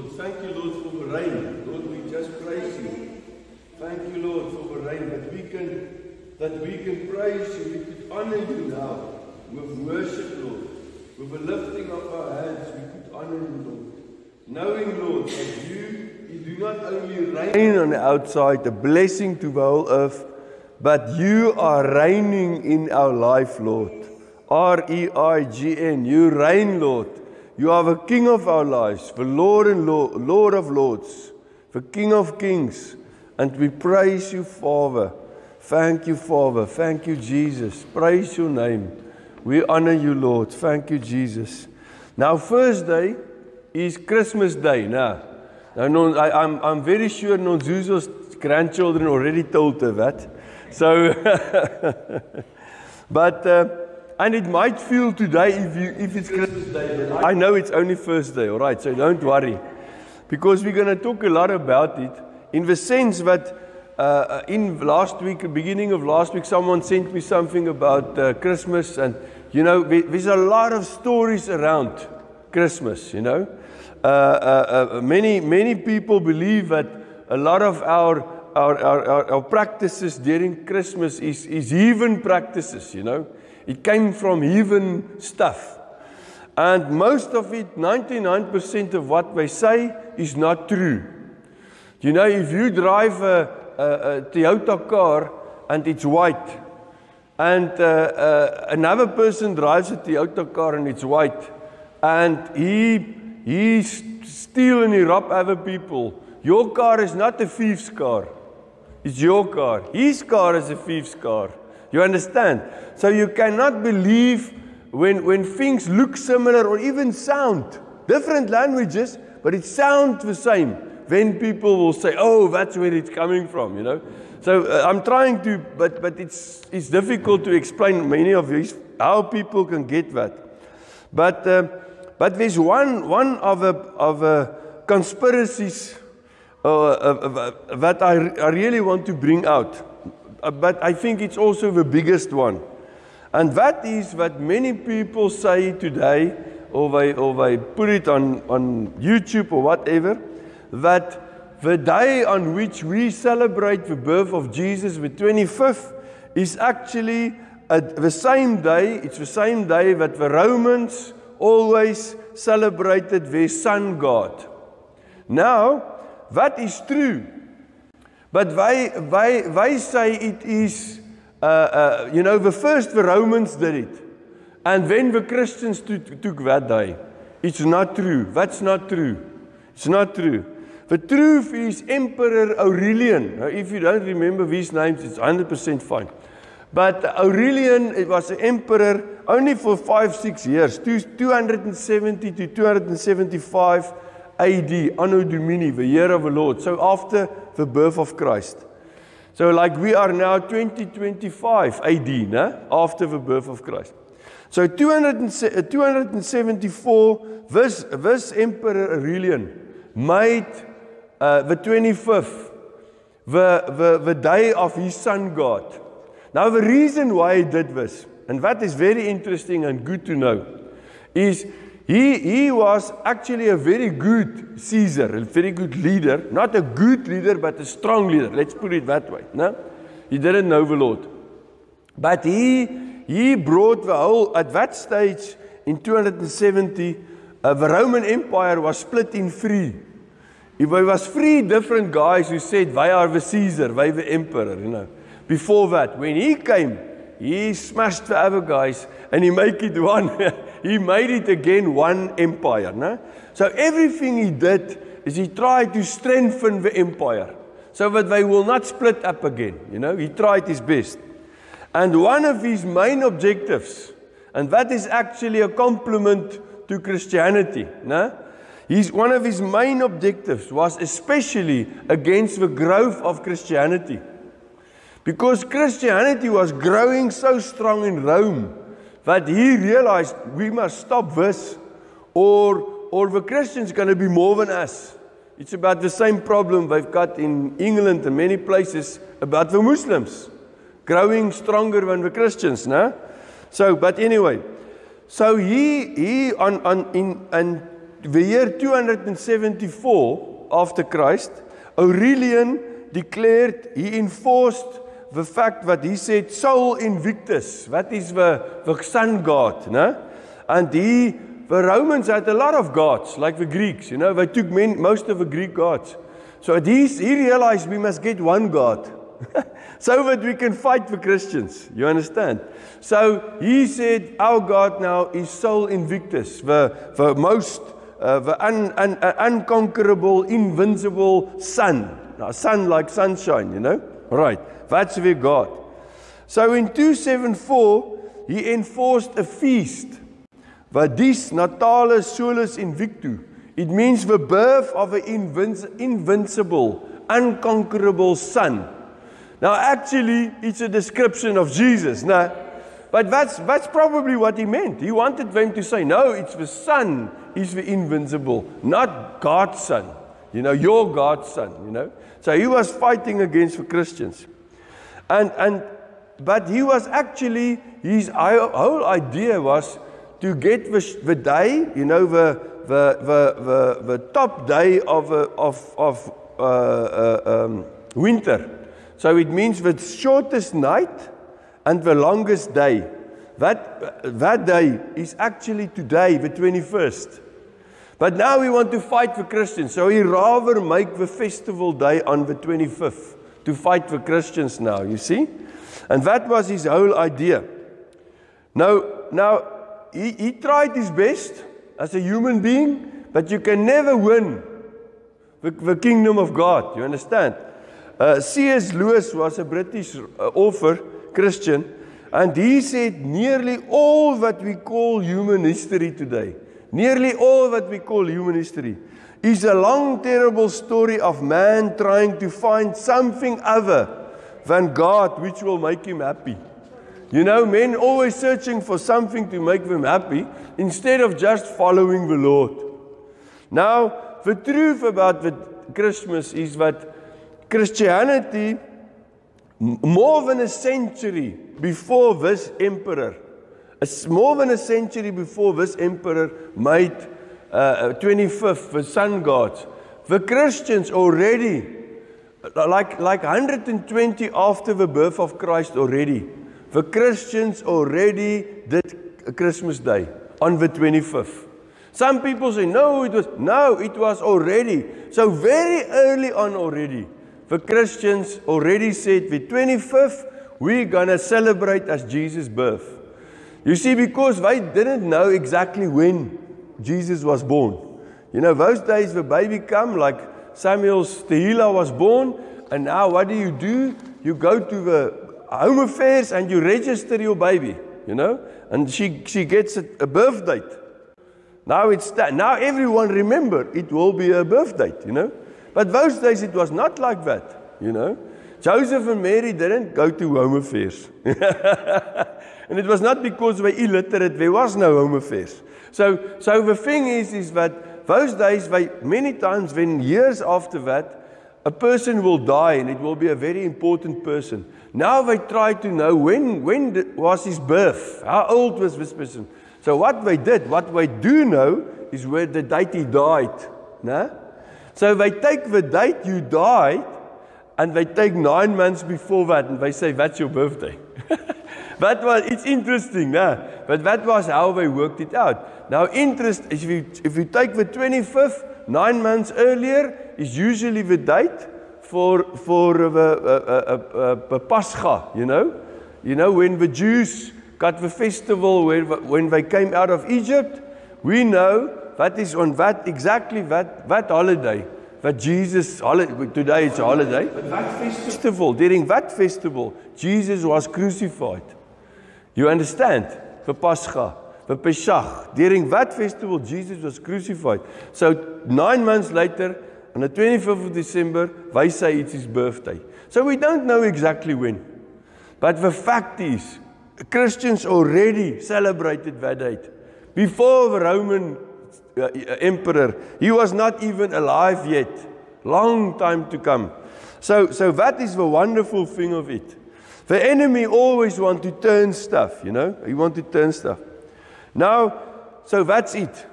Lord. Thank you, Lord, for the rain. Lord, we just praise you. Thank you, Lord, for the rain, that we can praise you, we could honor you now with worship, Lord. With the lifting of our hands, we could honor you, Lord. Knowing, Lord, that you do not only rain on the outside, a blessing to the whole earth, but you are reigning in our life, Lord. R-E-I-G-N. You reign, Lord. You are the King of our lives, the Lord and Lord of lords, the King of kings. And we praise you, Father. Thank you, Father. Thank you, Jesus. Praise your name. We honor you, Lord. Thank you, Jesus. Now, Thursday is Christmas Day. Now I'm very sure Nonzuzo's grandchildren already told her that. So, but and it might feel today if it's Christmas Day. But I know it's only Thursday. All right, so don't worry, because we're going to talk a lot about it. In the sense that in last week, beginning of last week, someone sent me something about Christmas, and you know, there's a lot of stories around Christmas. You know, many people believe that a lot of our practices during Christmas is heathen practices. You know, it came from heathen stuff, and most of it, 99% of what they say, is not true. You know, if you drive a Toyota car and it's white, and another person drives a Toyota car and it's white, and he steals and he robs other people, your car is not a thief's car. It's your car. His car is a thief's car. You understand? So you cannot believe when things look similar or even sound different languages, but it sounds the same. Then people will say, "Oh, that's where it's coming from," you know. So I'm trying to, but it's difficult to explain many of these how people can get that. But there's one of the conspiracies that I really want to bring out. But I think it's also the biggest one, and that is that many people say today, or they put it on YouTube or whatever, that the day on which we celebrate the birth of Jesus, the 25th, is actually the same day. It's the same day that the Romans always celebrated their sun god. Now, that is true, but they say it is, you know, the Romans did it, and then the Christians took that day. It's not true. That's not true. It's not true. The truth is Emperor Aurelian. Now, if you don't remember these names, it's 100% fine. But Aurelian, it was an emperor only for 5-6 years, 270 to 275 AD, Anno Domini, the year of the Lord. So after the birth of Christ. So like we are now 2025 AD, after the birth of Christ. So 274, this Emperor Aurelian made the 25th, the day of his sun god. Now the reason why he did this, and that is very interesting and good to know, is he was actually a very good Caesar, a very good leader, not a good leader, but a strong leader. Let's put it that way. No? He didn't know the Lord. But he brought the whole, at that stage, in 270, the Roman Empire was split in three. There was three different guys who said, they are the Caesar, they the emperor, you know. Before that, when he came, he smashed the other guys, and he made it one, he made it again one empire. No? So everything he did is he tried to strengthen the empire, so that they will not split up again. You know, he tried his best. And one of his main objectives, and that is actually a compliment to Christianity, no? One of his main objectives was especially against the growth of Christianity. Because Christianity was growing so strong in Rome that he realized we must stop this, or the Christians are going to be more than us. It's about the same problem they've got in England and many places about the Muslims growing stronger than the Christians, no? So, but anyway, so he in the year 274 after Christ, Aurelian declared, he enforced the fact that he said, Sol Invictus, that is the sun god, no? And the Romans had a lot of gods, like the Greeks, they took most of the Greek gods. So he realized we must get one God, so that we can fight the Christians, you understand? So he said, our God now is Sol Invictus, the most, unconquerable, invincible sun. Now, sun like sunshine, Right, that's their God. So in 274, he enforced a feast, Vadis Natalis Solis Invictu. It means the birth of an invincible, unconquerable sun. Now, actually, it's a description of Jesus, no? But that's probably what he meant. He wanted them to say, no, it's the Son is the invincible, not God's Son. Your God's Son, So he was fighting against the Christians. But he was actually, his whole idea was to get the day, the top day of winter. So it means the shortest night and the longest day. That day is actually today, the 21st. But now we want to fight for Christians. So he rather make the festival day on the 25th to fight for Christians now, you see? And that was his whole idea. Now he tried his best as a human being, but you can never win the kingdom of God, you understand? C.S. Lewis was a British author, Christian, and he said nearly all that we call human history today, nearly all that we call human history, is a long, terrible story of man trying to find something other than God which will make him happy. Men always searching for something to make them happy instead of just following the Lord. Now, the truth about the Christmas is that Christianity, more than a century before this emperor, made 25th, the sun gods, the Christians already, like 120 after the birth of Christ already, the Christians already did Christmas Day on the 25th. Some people say, no, it was already. So very early on already, the Christians already said the 25th, we're going to celebrate as Jesus' birth. You see, because they didn't know exactly when Jesus was born. Those days the baby come, like Samuel's Tehillah was born, and now what do? You go to the home affairs and you register your baby, and she gets a birth date. Now everyone remember it will be a birth date, But those days it was not like that, Joseph and Mary didn't go to home affairs. And it was not because they were illiterate, there was no home affairs. So the thing is that those days, many times when years after that, a person will die and it will be a very important person. Now they try to know when was his birth, how old was this person. So what they do know is where the date he died. No? So they take the date you died and they take 9 months before that and they say, that's your birthday. It's interesting, no? But that was how they worked it out. Now, if you take the 25th, 9 months earlier, is usually the date for the Pascha, when the Jews got the festival when they came out of Egypt. We know that is on that holiday. That Jesus, today it's a holiday, but that festival, during that festival, Jesus was crucified. You understand? The Pascha, the Pesach. During that festival, Jesus was crucified. So 9 months later, on the 25th of December, they say it's his birthday. So we don't know exactly when. But the fact is, Christians already celebrated that date. Before the Roman emperor, he was not even alive yet. Long time to come. So that is the wonderful thing of it. The enemy always want to turn stuff, He want to turn stuff. Now, so that's it.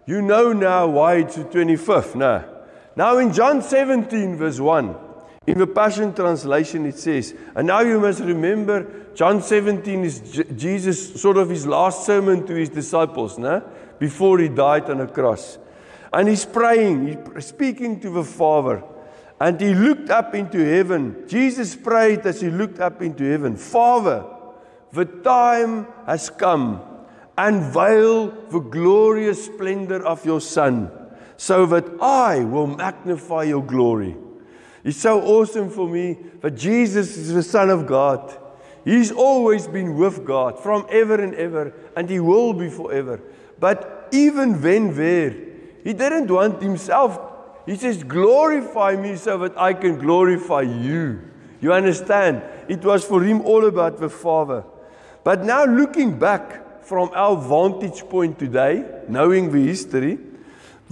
You know now why it's the 25th. Now in John 17 verse 1, in the Passion Translation it says, and now you must remember, John 17 is Jesus, sort of his last sermon to his disciples, before he died on a cross. And he's praying, he's speaking to the Father. And he looked up into heaven. Jesus prayed as he looked up into heaven. Father, the time has come. Unveil the glorious splendor of your Son, so that I will magnify your glory. It's so awesome for me that Jesus is the Son of God. He's always been with God from ever and ever, and he will be forever. But even when there, he didn't want himself. He says, glorify me so that I can glorify you. You understand? It was for him all about the Father. But now looking back from our vantage point today, knowing the history,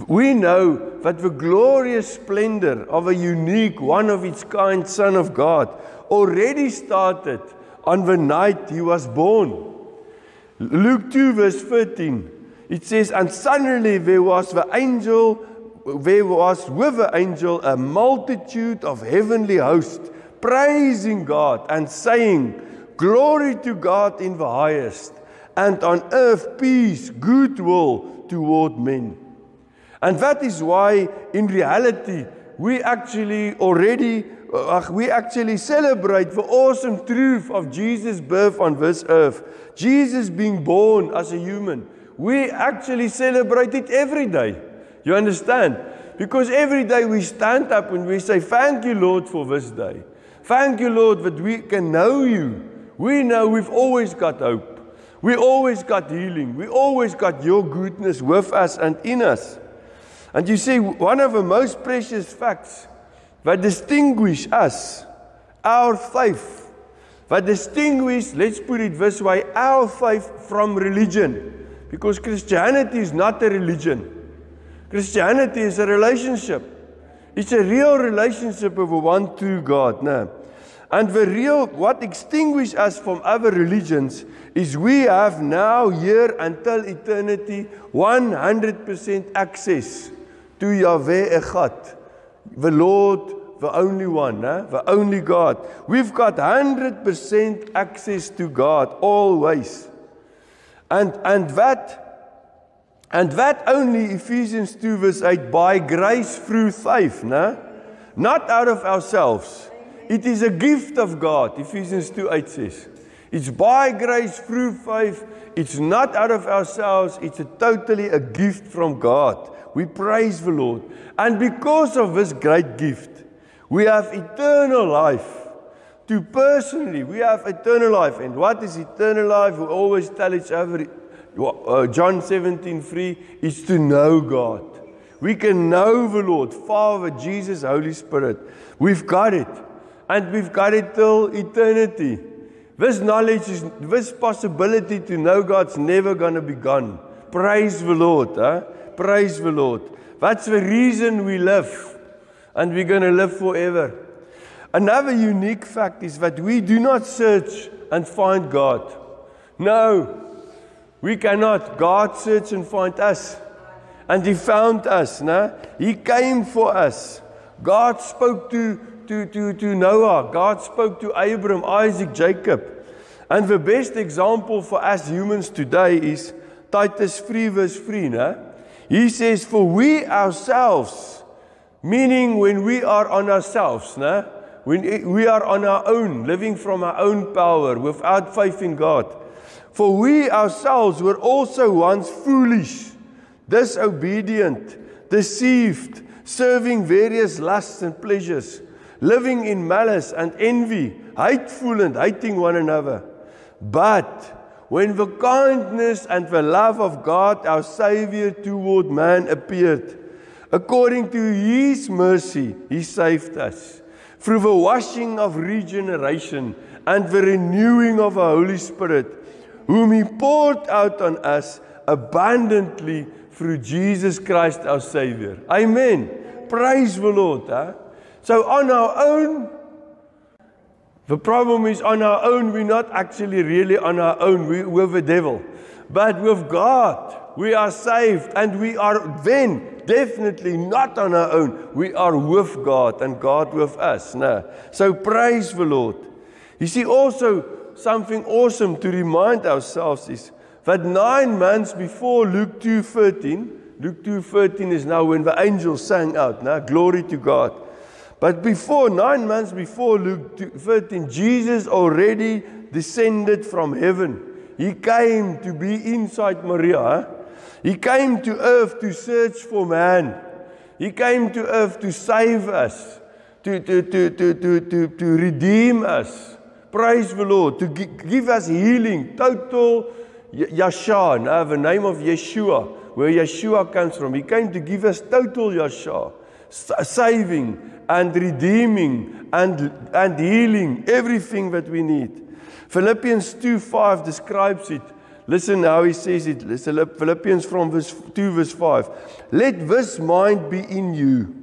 we know that the glorious splendor of a unique, one of its kind Son of God already started on the night he was born. Luke 2 verse 13, it says, and suddenly there was with the angel a multitude of heavenly hosts, praising God and saying, glory to God in the highest, and on earth peace, goodwill toward men. And that is why, in reality, we actually celebrate the awesome truth of Jesus' birth on this earth. Jesus being born as a human. We actually celebrate it every day. You understand? Because every day we stand up and we say, thank you, Lord, for this day. Thank you, Lord, that we can know you. We know we've always got hope. We always got healing. We always got your goodness with us and in us. And you see, one of the most precious facts that distinguish us, our faith, that distinguish, let's put it this way, our faith from religion. Because Christianity is not a religion. Christianity is a relationship. It's a real relationship with a one true God. No? And what distinguishes us from other religions is we have now, here until eternity, 100% access to Yahweh Echad, the Lord, the only one, the only God. We've got 100% access to God, always. And that only, Ephesians 2 verse 8, by grace through faith, not out of ourselves. It is a gift of God, Ephesians 2:8 says. It's by grace through faith. It's not out of ourselves. It's totally a gift from God. We praise the Lord. And because of this great gift, we have eternal life. We have eternal life. And what is eternal life? We always tell each other, John 17:3, is to know God. We can know the Lord, Father, Jesus, Holy Spirit. We've got it. And we've got it till eternity. This knowledge, this possibility to know God's never going to be gone. Praise the Lord. Praise the Lord. That's the reason we live. And we're going to live forever. Another unique fact is that we do not search and find God. No, we cannot. God searched and find us. And He found us. He came for us. God spoke to Noah. God spoke to Abraham, Isaac, Jacob. And the best example for us humans today is Titus 3 verse 3. He says, for we ourselves, meaning when we are on ourselves, when we are on our own, living from our own power, without faith in God. For we ourselves were also once foolish, disobedient, deceived, serving various lusts and pleasures, living in malice and envy, hateful and hating one another. But when the kindness and the love of God, our Savior, toward man appeared, according to His mercy, He saved us, through the washing of regeneration and the renewing of the Holy Spirit, whom He poured out on us abundantly through Jesus Christ our Savior. Amen. Praise the Lord. So on our own, the problem is on our own, we're not actually really on our own. We're the devil. But with God, we are saved, and we are then definitely not on our own. We are with God, and God with us. No. So praise the Lord. You see, also something awesome to remind ourselves is that 9 months before Luke 2:13 is now when the angels sang out, now glory to God. But 9 months before Luke 2:13, Jesus already descended from heaven. He came to be inside Maria. He came to earth to search for man. He came to earth to save us, to redeem us. Praise the Lord, to give us healing, total Yasha, the name of Yeshua, where Yeshua comes from. He came to give us total Yasha, saving and redeeming and healing, everything that we need. Philippians 2:5 describes it. Listen how he says it. Philippians from verse 2, verse 5. Let this mind be in you.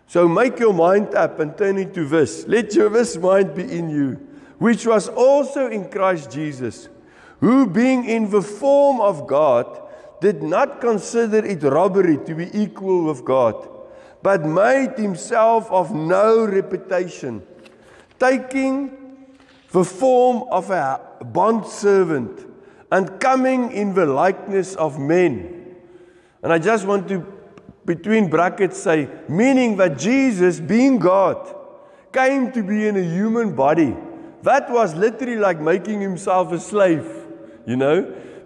So make your mind up and turn it to this. Let this mind be in you, which was also in Christ Jesus, who being in the form of God, did not consider it robbery to be equal with God, but made himself of no reputation, taking the form of a bondservant, and coming in the likeness of men. And I just want to, between brackets, say, meaning that Jesus, being God, came to be in a human body. That was literally like making himself a slave,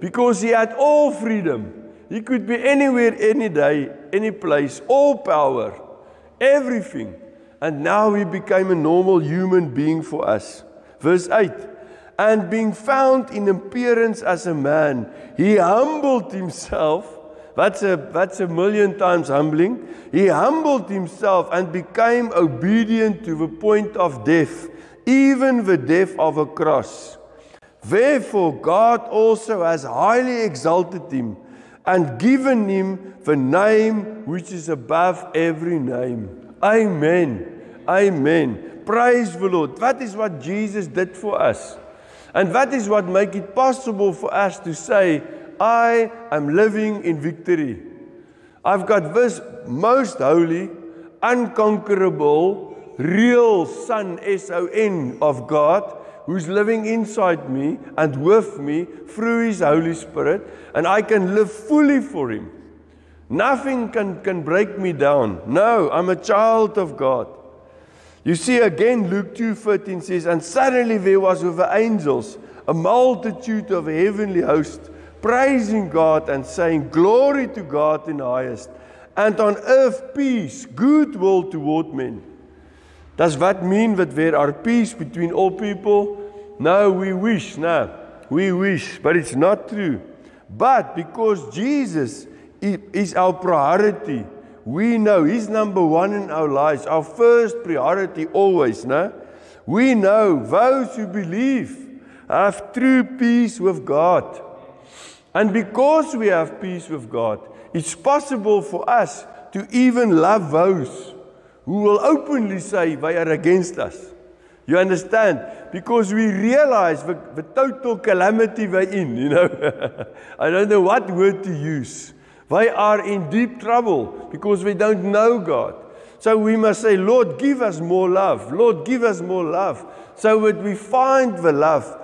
because he had all freedom. He could be anywhere, any day, any place, all power, everything. And now he became a normal human being for us. Verse 8, and being found in appearance as a man, he humbled himself. That's a million times humbling. He humbled himself and became obedient to the point of death, even the death of a cross. Therefore God also has highly exalted him and given him the name which is above every name. Amen. Amen. Praise the Lord. That is what Jesus did for us. And that is what makes it possible for us to say, I am living in victory. I've got this most holy, unconquerable, real Son, S-O-N, of God, who's living inside me and with me through His Holy Spirit, and I can live fully for Him. Nothing can break me down. No, I'm a child of God. You see again, Luke 2:13 says, and suddenly there was with the angels a multitude of a heavenly host, praising God and saying, glory to God in the highest, and on earth peace, goodwill toward men. Does that mean that there are peace between all people? No, we wish, but it's not true. But because Jesus is our priority, we know He's number one in our lives, our first priority always. We know those who believe have true peace with God. And because we have peace with God, it's possible for us to even love those who will openly say they are against us. You understand? Because we realize the total calamity they're in, I don't know what word to use. They are in deep trouble because they don't know God. So we must say, Lord, give us more love. Lord, give us more love. So that we find the love.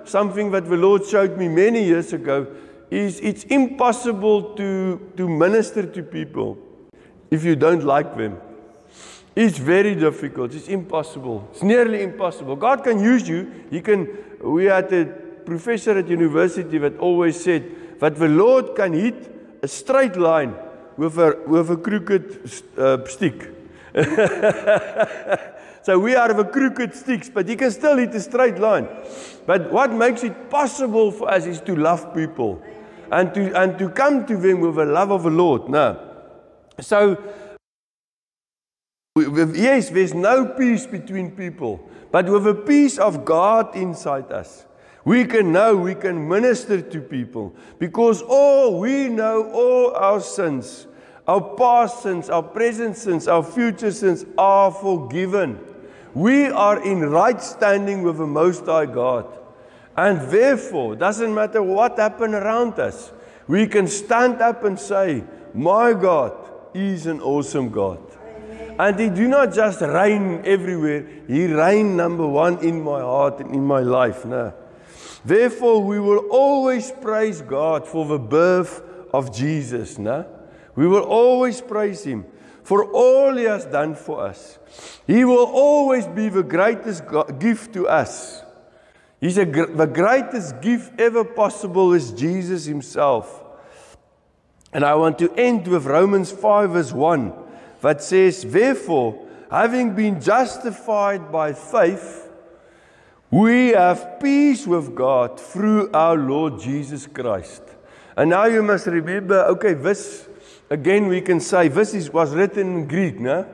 Something that the Lord showed me many years ago is it's impossible to minister to people if you don't like them. It's very difficult. It's impossible. It's nearly impossible. God can use you. We had a professor at university that always said that the Lord can hit a straight line with a crooked stick. So we are the crooked sticks, but He can still hit a straight line. But what makes it possible for us is to love people and to come to them with the love of the Lord. So yes, there's no peace between people, but with the peace of God inside us, we can minister to people, because we know all our sins, our past sins, our present sins, our future sins are forgiven. We are in right standing with the Most High God. And therefore, doesn't matter what happened around us, we can stand up and say, my God is an awesome God. And He do not just reign everywhere, He reign number one in my heart and in my life. No. Therefore, we will always praise God for the birth of Jesus. No? We will always praise Him for all He has done for us. He will always be the greatest gift to us. The greatest gift ever possible is Jesus Himself. And I want to end with Romans 5 verse 1, that says, therefore, having been justified by faith, we have peace with God through our Lord Jesus Christ. And now you must remember, okay, this, again we can say, this was written in Greek, no?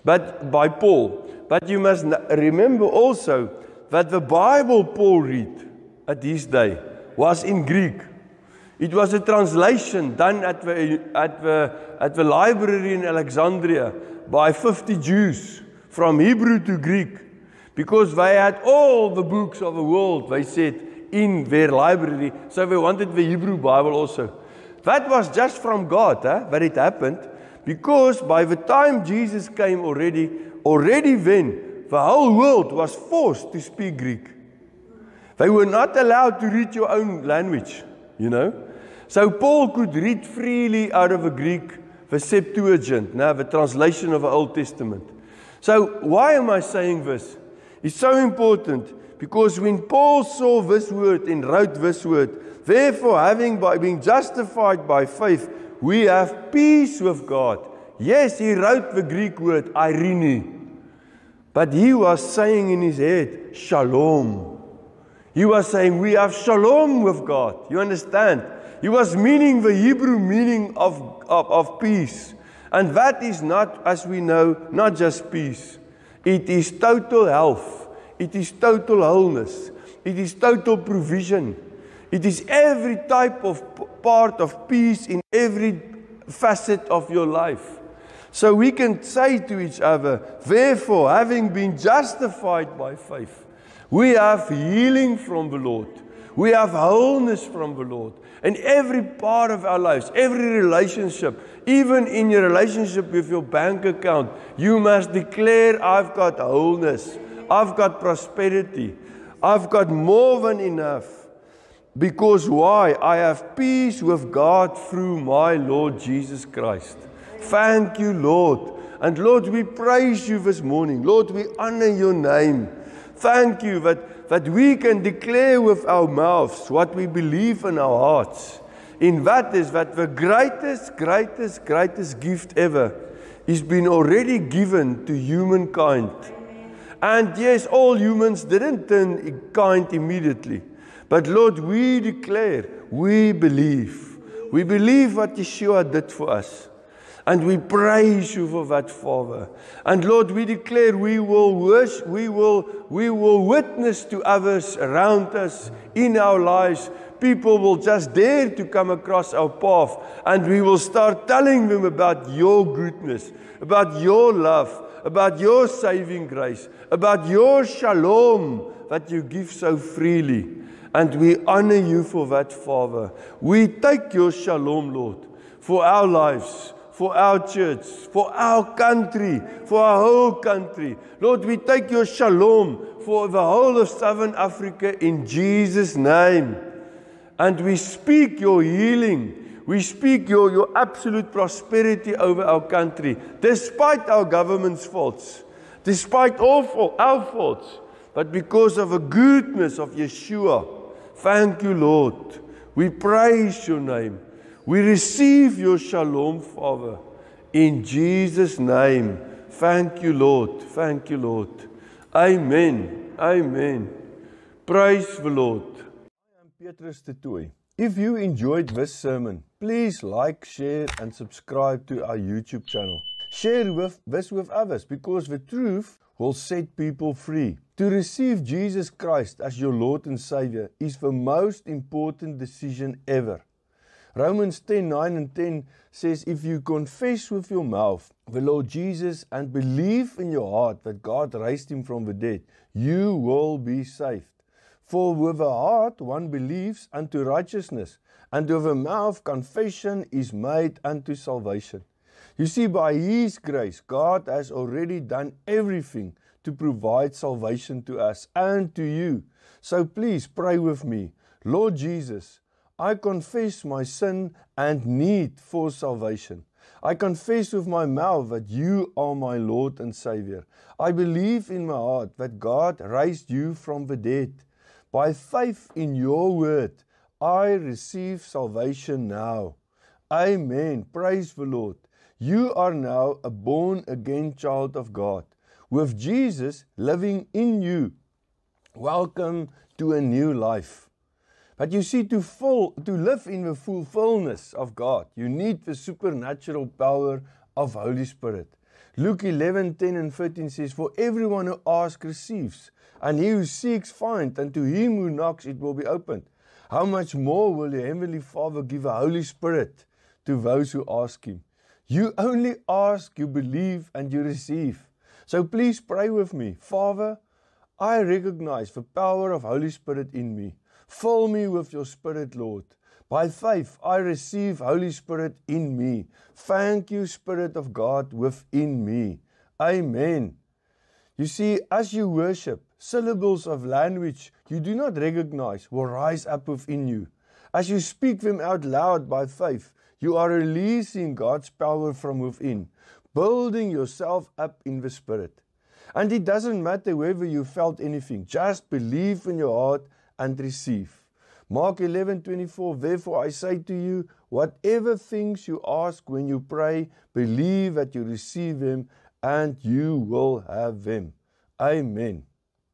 But by Paul. But you must remember also that the Bible Paul read at his day was in Greek. It was a translation done at the library in Alexandria by 50 Jews from Hebrew to Greek, because they had all the books of the world, they said, in their library, so they wanted the Hebrew Bible also. That was just from God, that it happened, because by the time Jesus came already then, the whole world was forced to speak Greek. They were not allowed to read your own language, you know. So Paul could read freely out of the Greek, the Septuagint, the translation of the Old Testament. So why am I saying this? It's so important because when Paul saw this word and wrote this word, therefore having been justified by faith, we have peace with God. Yes, he wrote the Greek word, irene. But he was saying in his head, shalom. He was saying, we have shalom with God. You understand? He was meaning the Hebrew meaning of peace. And that is not, as we know, not just peace. It is total health. It is total wholeness. It is total provision. It is every type of part of peace in every facet of your life. So we can say to each other, therefore, having been justified by faith, we have healing from the Lord. We have wholeness from the Lord. In every part of our lives, every relationship, even in your relationship with your bank account, you must declare, I've got wholeness. I've got prosperity. I've got more than enough. Because why? I have peace with God through my Lord Jesus Christ. Thank you, Lord. And Lord, we praise you this morning. Lord, we honor your name. Thank you that we can declare with our mouths what we believe in our hearts. In that is that the greatest gift ever is been already given to humankind. And yes, all humans didn't turn kind immediately. But Lord, we declare, we believe. We believe what Yeshua did for us. And we praise you for that, Father. And Lord, we declare we will worship, we will witness to others around us in our lives. People will just dare to come across our path, and we will start telling them about your goodness, about your love, about your saving grace, about your shalom that you give so freely. And we honor you for that, Father. We take your shalom, Lord, for our lives, for our church, for our country, for our whole country. Lord, we take your shalom for the whole of Southern Africa in Jesus' name. And we speak your healing. We speak your absolute prosperity over our country, despite our government's faults, despite all our faults, but because of the goodness of Yeshua. Thank you, Lord. We praise your name. We receive your shalom, Father, in Jesus' name. Thank you, Lord. Thank you, Lord. Amen. Amen. Praise the Lord. I am Petrus de Tooy. If you enjoyed this sermon, please like, share, and subscribe to our YouTube channel. Share this with others, because the truth will set people free. To receive Jesus Christ as your Lord and Savior is the most important decision ever. Romans 10:9 and 10 says, if you confess with your mouth the Lord Jesus and believe in your heart that God raised him from the dead, you will be saved. For with the heart one believes unto righteousness, and with the mouth confession is made unto salvation. You see, by His grace, God has already done everything to provide salvation to us and to you. So please pray with me. Lord Jesus, I confess my sin and need for salvation. I confess with my mouth that you are my Lord and Savior. I believe in my heart that God raised you from the dead. By faith in your word, I receive salvation now. Amen. Praise the Lord. You are now a born-again child of God, with Jesus living in you. Welcome to a new life. But you see, to live in the fullness of God, you need the supernatural power of Holy Spirit. Luke 11:10 and 13 says, For everyone who asks receives, and he who seeks finds, and to him who knocks it will be opened. How much more will your Heavenly Father give a Holy Spirit to those who ask Him? You only ask, you believe, and you receive. So please pray with me. Father, I recognize the power of Holy Spirit in me. Fill me with your Spirit, Lord. By faith, I receive Holy Spirit in me. Thank you, Spirit of God, within me. Amen. You see, as you worship, syllables of language you do not recognize will rise up within you. As you speak them out loud by faith, you are releasing God's power from within, building yourself up in the Spirit. And it doesn't matter whether you felt anything, just believe in your heart and receive. Mark 11:24, Therefore I say to you, whatever things you ask when you pray, believe that you receive them and you will have them. Amen.